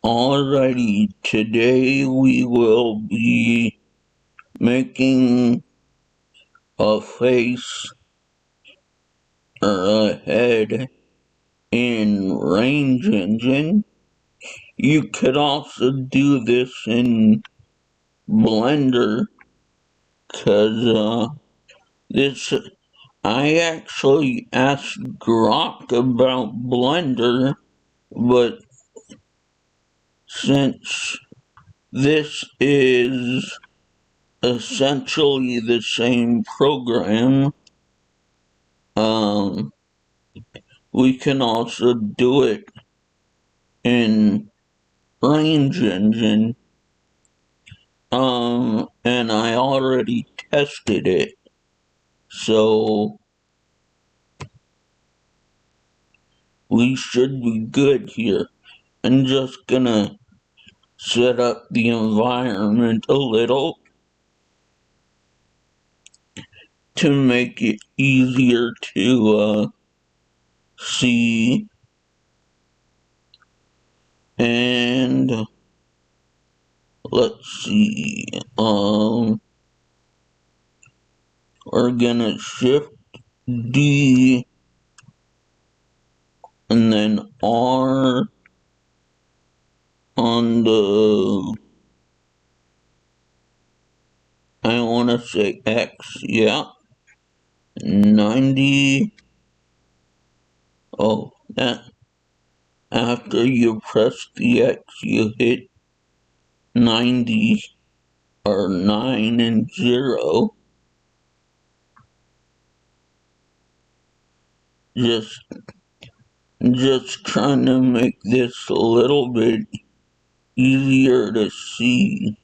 Alrighty, today we will be making a face or a head in Range Engine. You could also do this in Blender, cause this I actually asked Grok about Blender, but since this is essentially the same program, um, we can also do it in Range Engine, and I already tested it, so we should be good here. I'm just gonna set up the environment a little to make it easier to see, and let's see, we're gonna shift D and then R on the, I wanna say X, yeah, 90, oh, that, after you press the X, you hit 90, or 9 and 0, just, just trying to make this a little bit easier to see.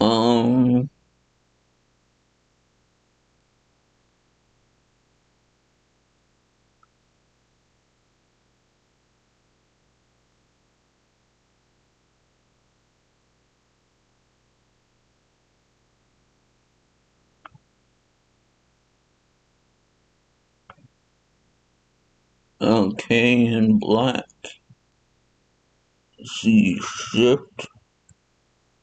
Um, okay, in black, see, shift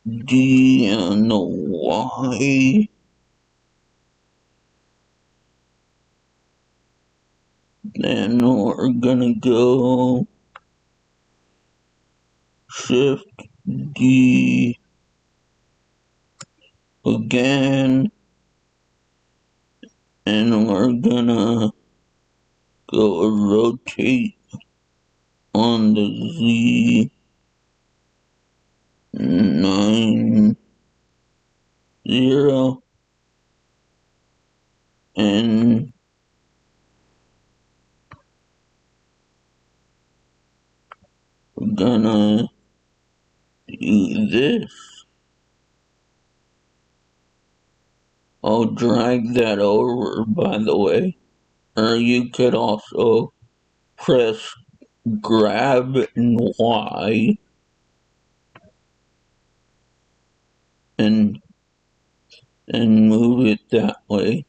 D and the Y, then we're gonna go shift D again, and we're gonna go rotate on the Z 9 0, and we're gonna do this. I'll drag that over, by the way, or you could also press grab and Y and move it that way.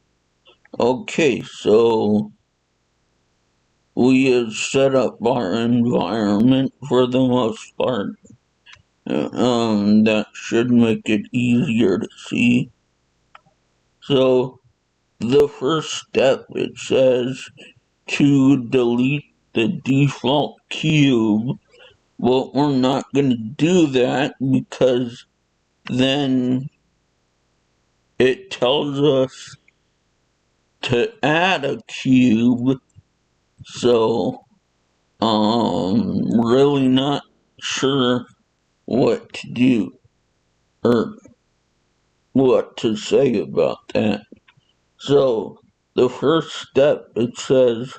Okay, so we have set up our environment for the most part. That should make it easier to see. So the first step, it says to delete the default cube. Well, we're not going to do that because then it tells us to add a cube. So, really not sure what to do or what to say about that. So, the first step, it says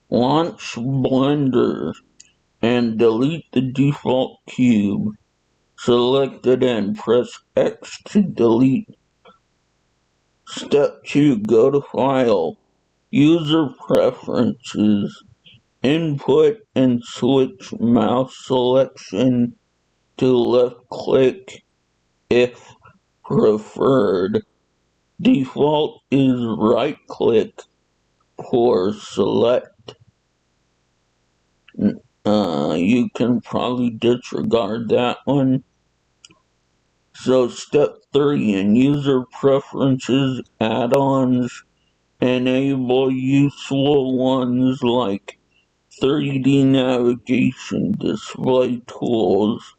launch Blender and delete the default cube. Select it and press X to delete. Step 2, go to File, User Preferences, Input and switch mouse selection to left click if preferred. Default is right click for select. You can probably disregard that one. So step 3 in user preferences add-ons, enable useful ones like 3D navigation, display tools,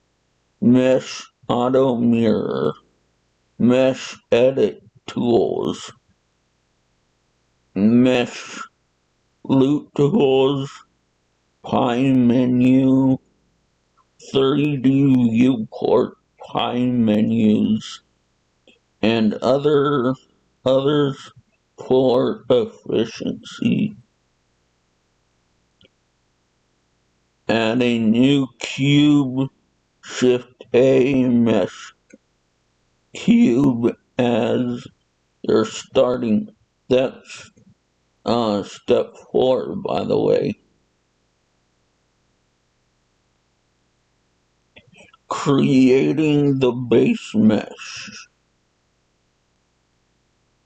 mesh auto mirror, mesh edit tools, mesh loot tools, pie menu, 3D viewport pie menus, and others for efficiency. Add a new cube, Shift A mesh cube as your starting. That's step 4, by the way. Creating the base mesh.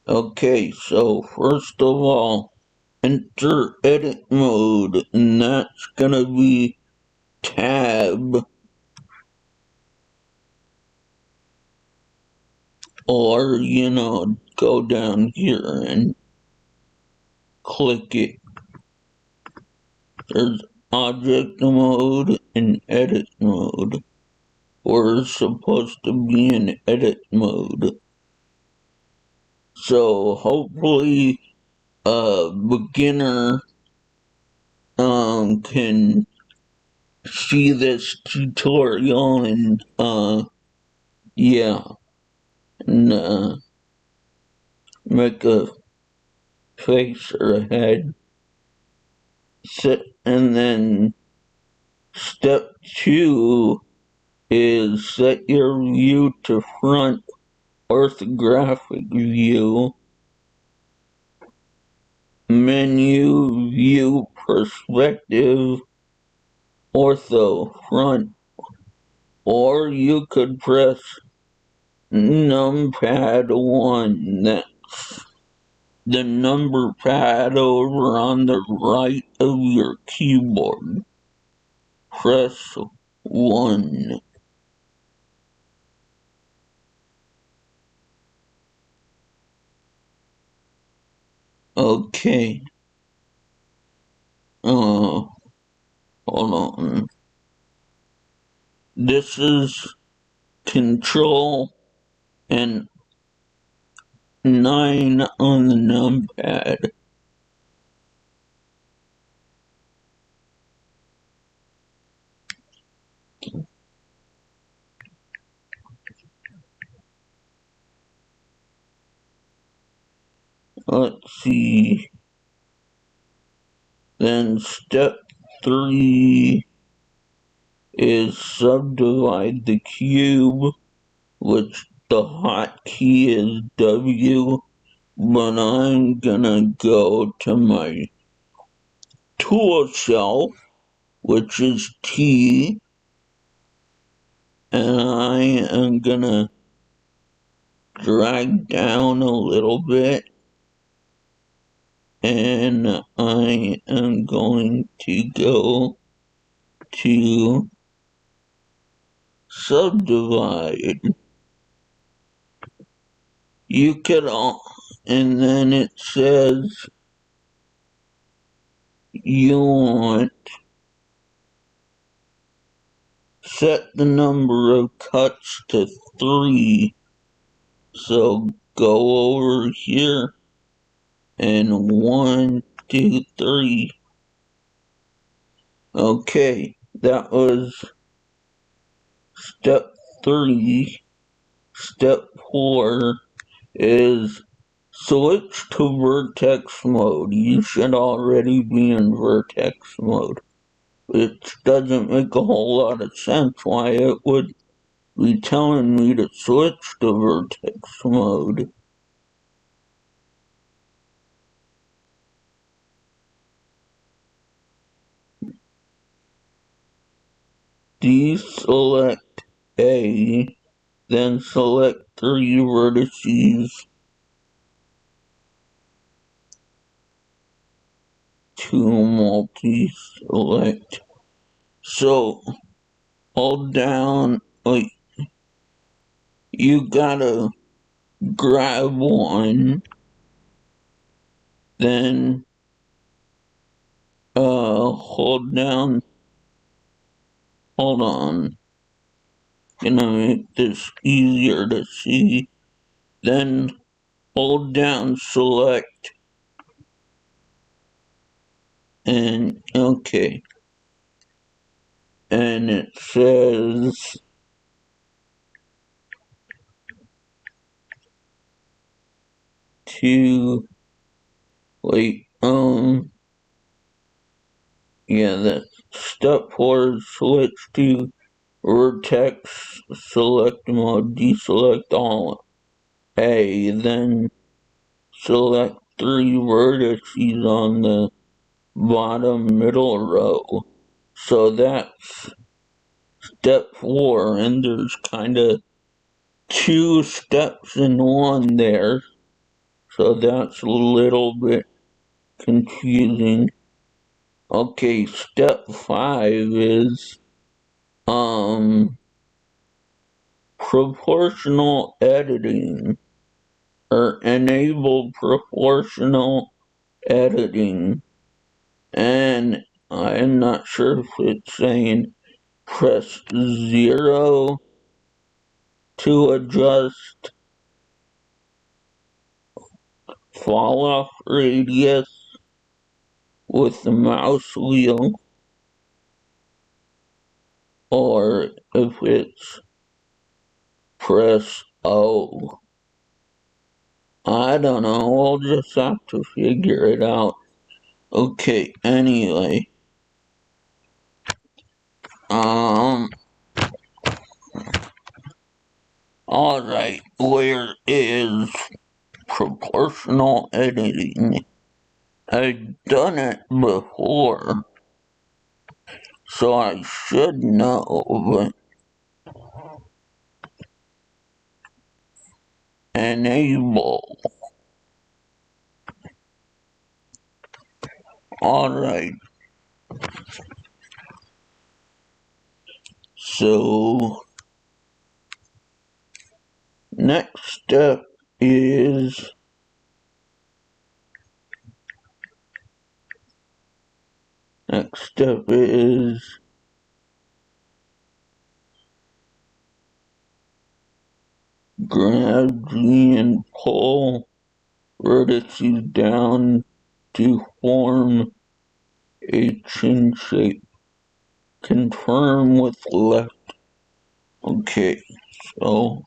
Okay, so first of all, enter edit mode, and that's gonna be tab, or go down here and click it. There's object mode and edit mode. We're supposed to be in edit mode. So hopefully a beginner can see this tutorial and yeah, and make a face or a head. And then step 2 is set your view to front orthographic view, menu view perspective, ortho front, or you could press numpad 1. That's the number pad over on the right of your keyboard. Press 1. Okay. Hold on. This is Control and 9 on the numpad. Let's see. Then step 3 is subdivide the cube, which the hotkey is W, but I'm gonna go to my tool shelf, which is T, and I am gonna drag down a little bit, and I am going to go to subdivide. You could and then it says you want set the number of cuts to 3. So go over here and 1, 2, 3. Okay, that was step 3. Step 4 is switch to vertex mode. You should already be in vertex mode. It doesn't make a whole lot of sense why it would be telling me to switch to vertex mode. Deselect A, then select 3 vertices to multi-select So hold down, like, you gotta grab one, then hold down, hold on, gonna make this easier to see, then hold down select, and okay, and it says to, wait, yeah, that step 4 is switch to vertex select mode, deselect all A, then select 3 vertices on the bottom middle row. So that's step 4, and there's kinda 2 steps in one there, so that's a little bit confusing. Okay, step 5 is proportional editing, or enable proportional editing, and I'm not sure if it's saying press 0 to adjust fall off radius with the mouse wheel, or if it's press O. I don't know, we'll just have to figure it out. Okay, anyway. Um, alright, where is proportional editing? I've done it before, so I should know, but enable. Alright, so next step is grab G and pull vertices down to form a chin shape. Confirm with left. Okay, so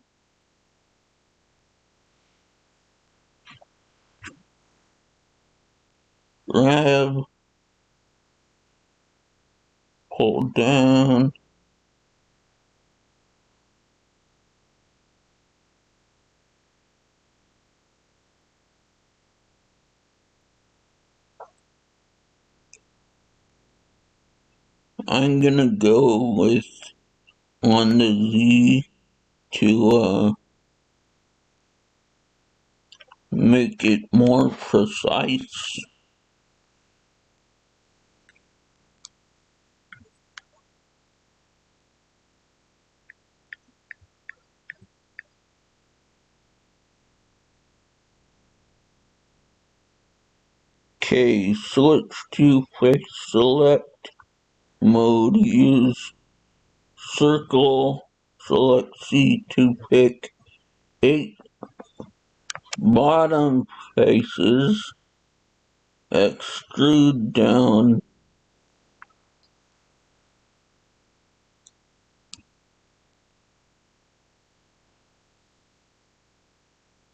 grab, pull down, I'm gonna go with on the Z to make it more precise. Okay, switch to face select mode. Use circle select C to pick 8 bottom faces. Extrude down.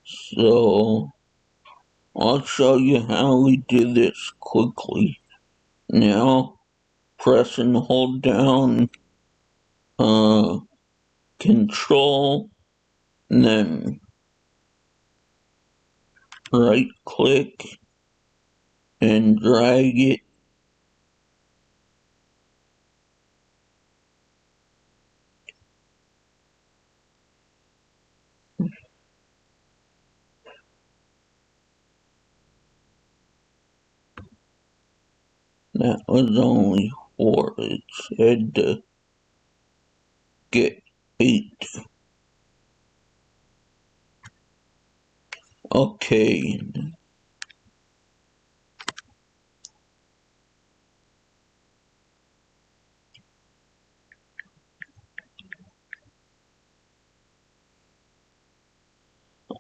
So I'll show you how we do this quickly. Now press and hold down control, and then right click and drag it. That was only 4. It said to get 8. Okay.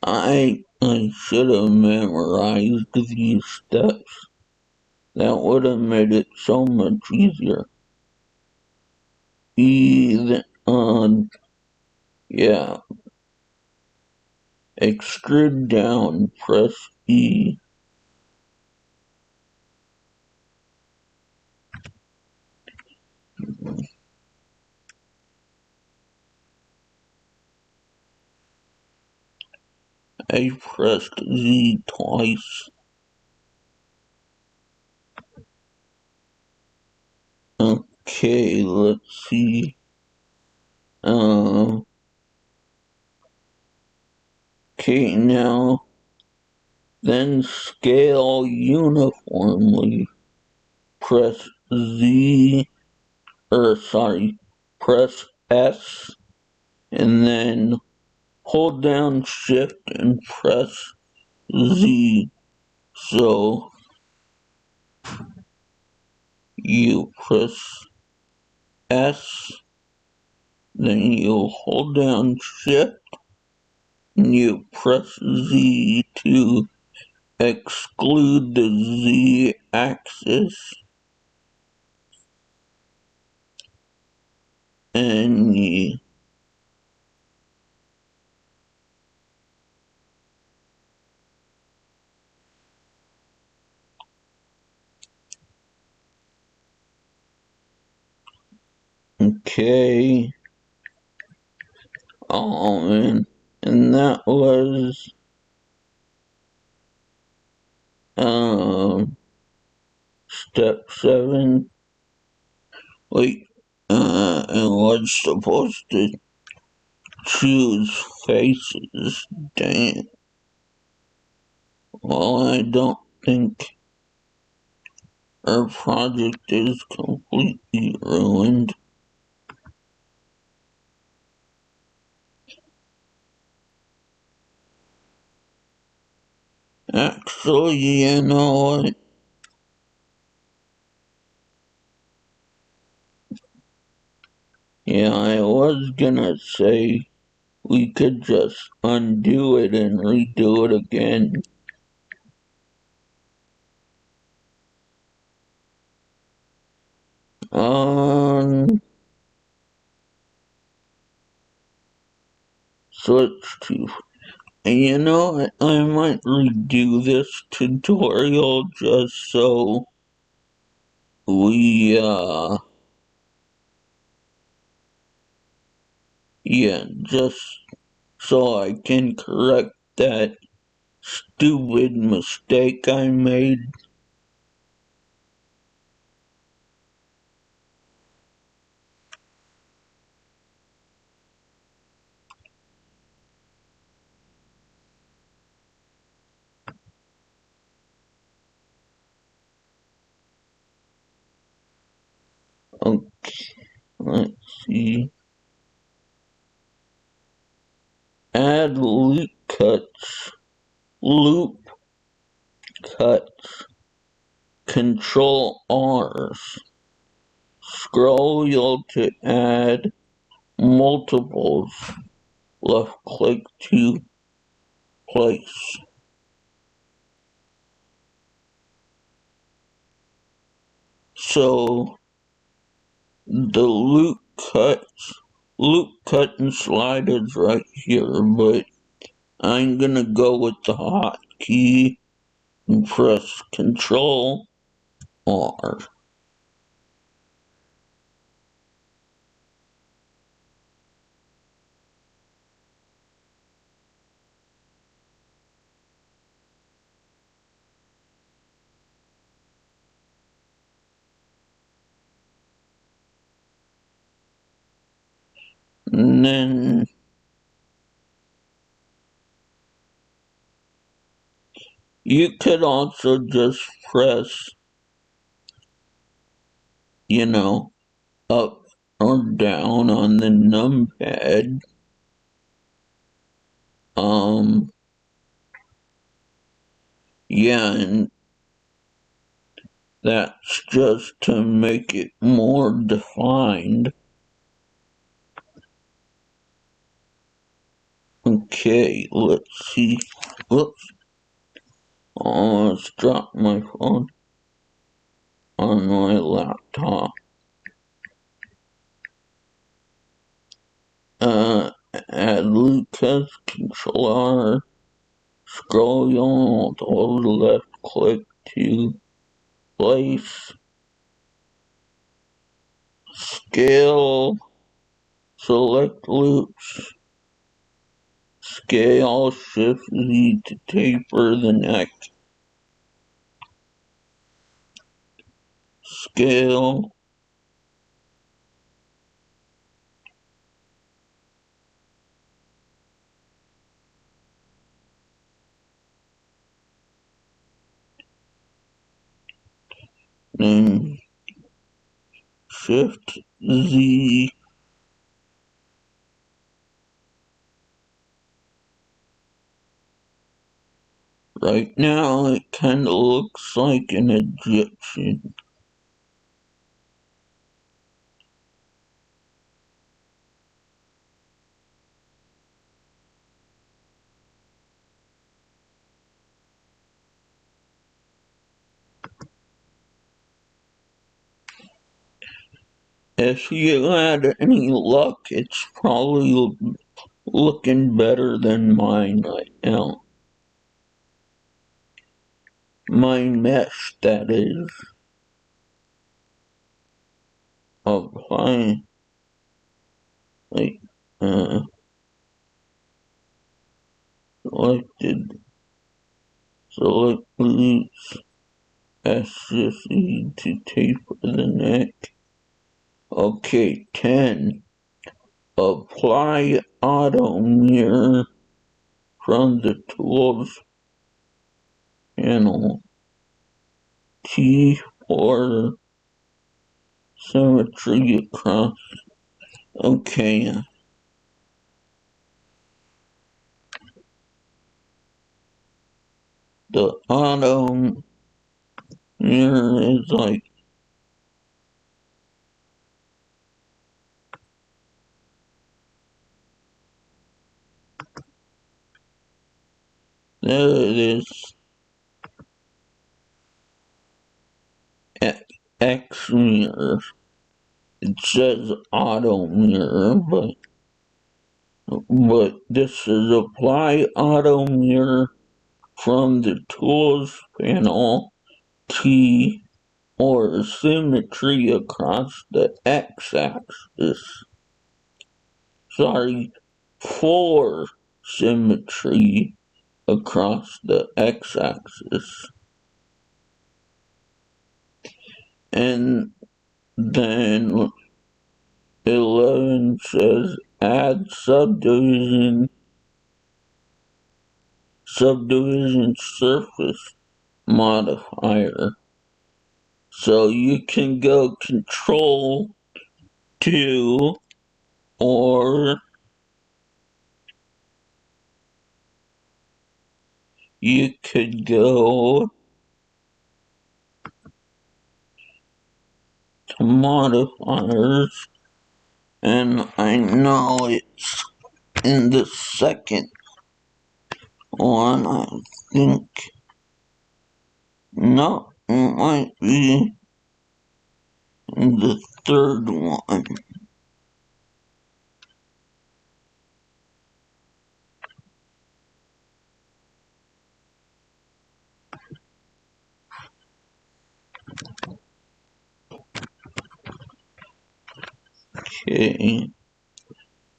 I should have memorized these steps. That would have made it so much easier. Yeah. Extrude down, press E. I pressed Z twice. Okay, let's see. Okay, now then scale uniformly. Press Z, press S, and then hold down Shift and press Z. So you press S, then you hold down Shift, and you press Z to exclude the Z axis, and okay. Oh man, and that was um step 7. Wait, I was supposed to choose faces. Dang. Well, I don't think our project is completely ruined. Actually, you know what? Yeah, I was gonna say we could just undo it and redo it again. Um, Switch to. You know, I might redo this tutorial just so we, yeah, just so I can correct that stupid mistake I made. Okay, let's see. Add loop cuts, control R's. Scroll wheel to add multiples. Left click to place. So the loop cut and slide is right here, but I'm gonna go with the hotkey and press Control R. And then you could also just press you know, up or down on the numpad. Um, yeah, and that's just to make it more defined. Okay, let's see. Whoops. Oh, let's drop my phone on my laptop. Add Lucas controller. Scroll on to the left click to place. Scale. Select loops. Scale Shift Z to taper the neck. Scale. Then Shift Z. Right now it kinda looks like an Egyptian. If you had any luck, it's probably looking better than mine right now. My mesh, that is. Apply, like, selected, select loops, SSE to taper the neck. Okay, 10. Apply auto mirror from the tools panel. T for symmetry across. Okay, the auto mirror is like, there it is. X mirror. It says auto mirror, but this is apply auto mirror from the tools panel. T or symmetry across the x-axis. Sorry, for symmetry across the x-axis. And then 11 says add subdivision surface modifier. So you can go control 2 or you could go to modifiers, and I know it's in the second one, I think. No, it might be in the third one. Okay,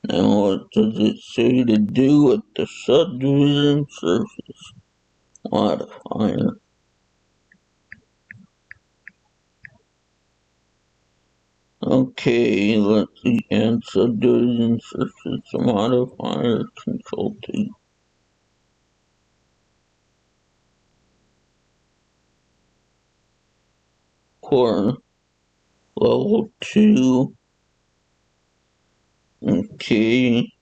now what does it say to do with the subdivision surface modifier? Okay, let's see, and subdivision surface modifier control 2. Core level 2. Okay.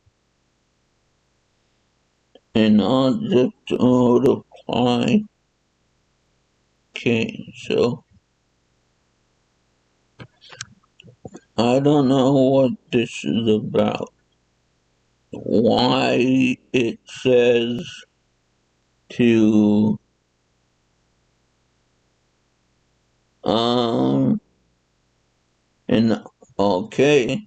And object mode apply. Okay, so I don't know what this is about. Why it says to and okay.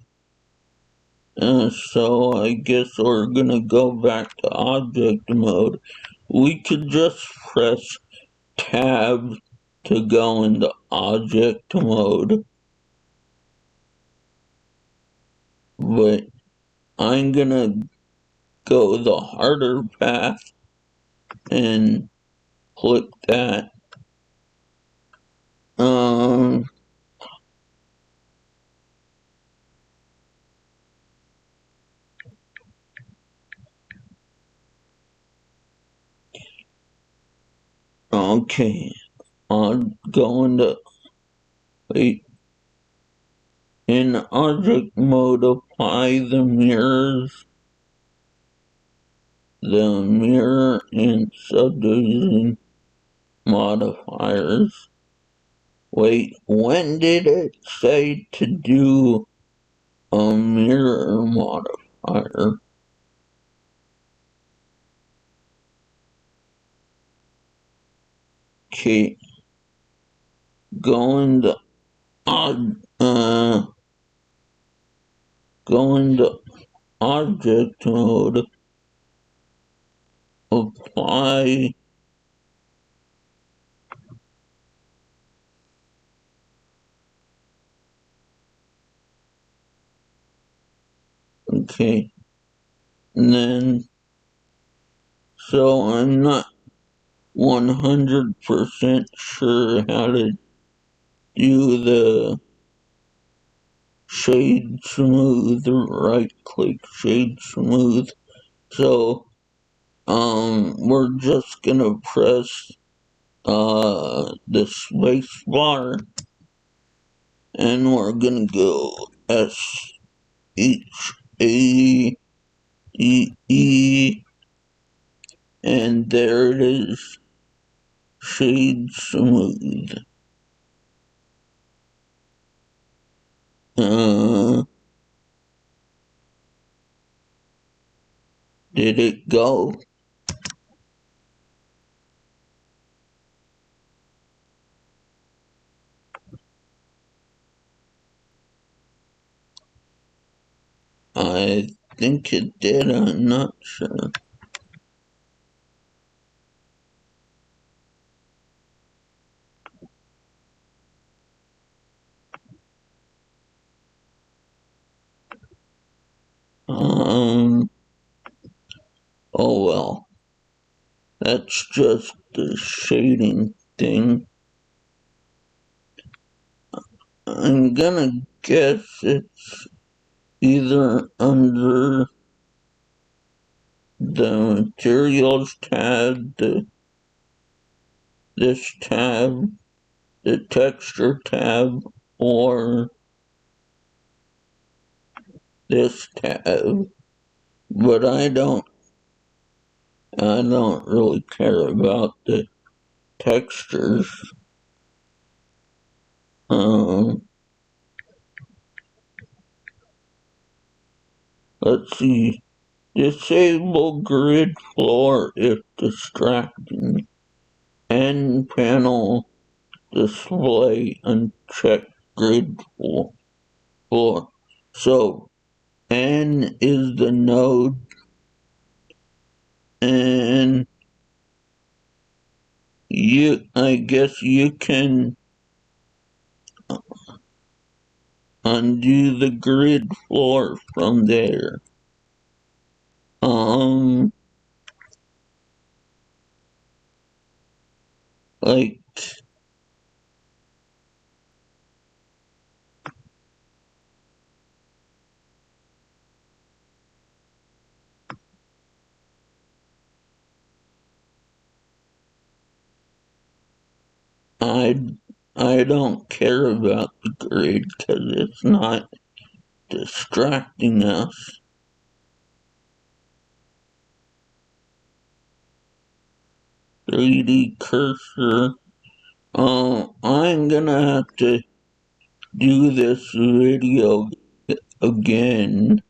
So I guess we're gonna go back to object mode. We could just press tab to go into object mode, but I'm gonna go the harder path and click that. Um, okay, I'm going to wait. In object mode, apply the mirror and subdivision modifiers. Wait, when did it say to do a mirror modifier? Okay, going to going to object mode, apply. Okay, and then so I'm not 100% sure how to do the shade smooth, right click shade smooth. So we're just gonna press the space bar and we're gonna go SHADE, and there it is, shade smooth. Did it go? I think it did, I'm not sure. Um, oh well, that's just the shading thing. I'm gonna guess it's either under the materials tab, this tab, the texture tab, or this tab. But I don't really care about the textures. Um, let's see. Disable grid floor if distracting. End panel display uncheck grid floor. So N is the node, and I guess you can undo the grid floor from there. Um, like I I don't care about the grid because it's not distracting us. 3D cursor. I'm gonna have to do this video again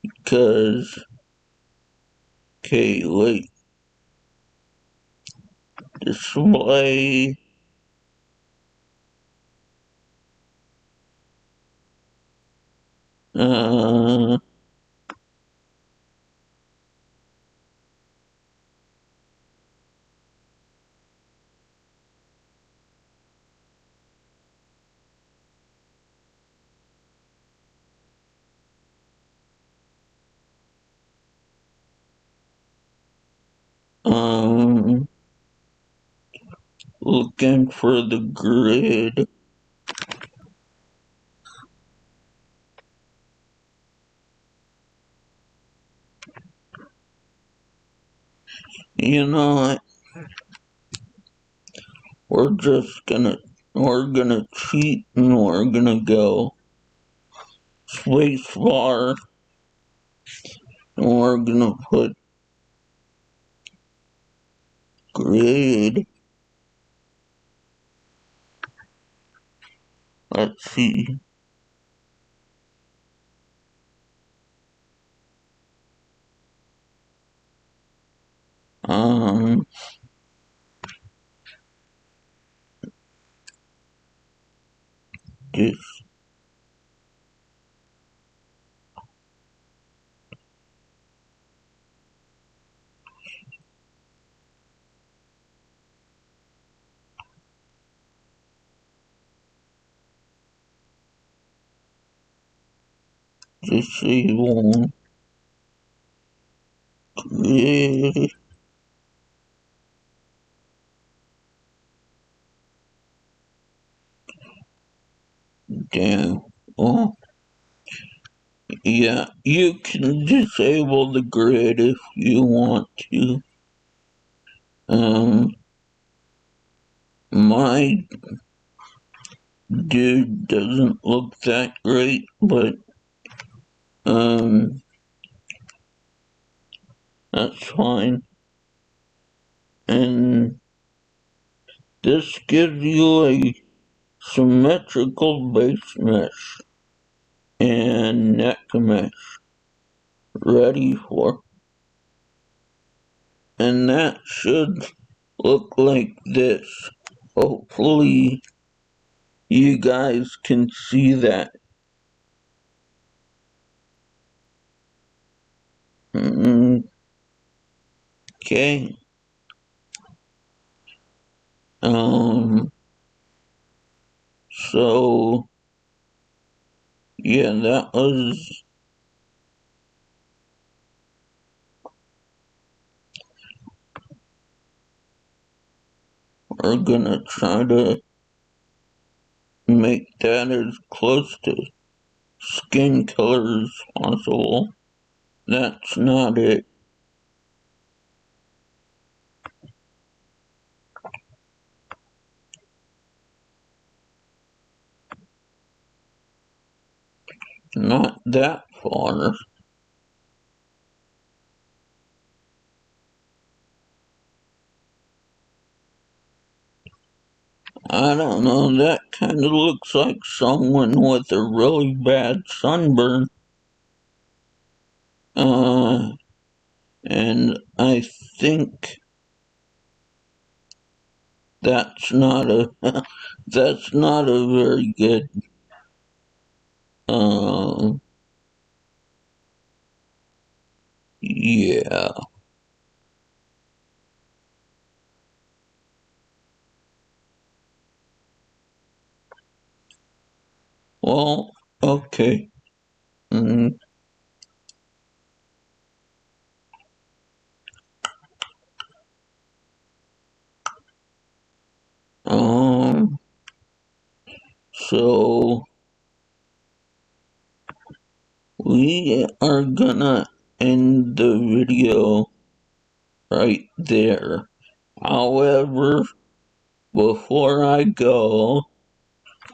because, okay, wait, display, uh, um, looking for the grid. You know what? We're gonna cheat and we're gonna go space bar and we're gonna put grid. Let's see. Um, just disable grid. Damn. Well, yeah, you can disable the grid if you want to. Um, my dude doesn't look that great, but um, that's fine. And this gives you a symmetrical base mesh and neck mesh ready for, and that should look like this. Hopefully, you guys can see that. Okay. Um, so yeah, that was, we're gonna try to make that as close to skin color as possible. That's not it. Not that far. I don't know, that kinda looks like someone with a really bad sunburn. Uh, and I think that's not a, that's not a very good, uh, yeah. Well, okay. Mm, um, so we are gonna end the video right there. However, before I go,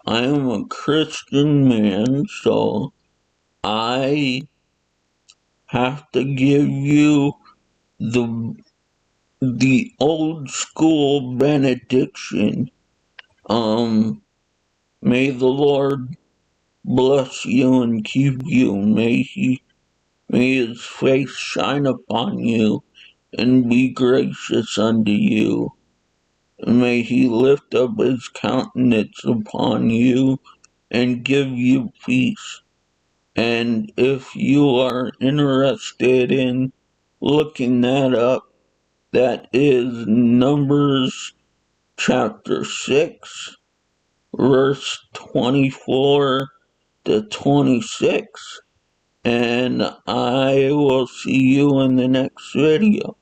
I am a Christian man, so I have to give you the old school benediction. Um, May the Lord bless you and keep you. May his face shine upon you and be gracious unto you. And may he lift up his countenance upon you and give you peace. And if you are interested in looking that up, that is Numbers chapter 6, verse 24 to 26. And I will see you in the next video.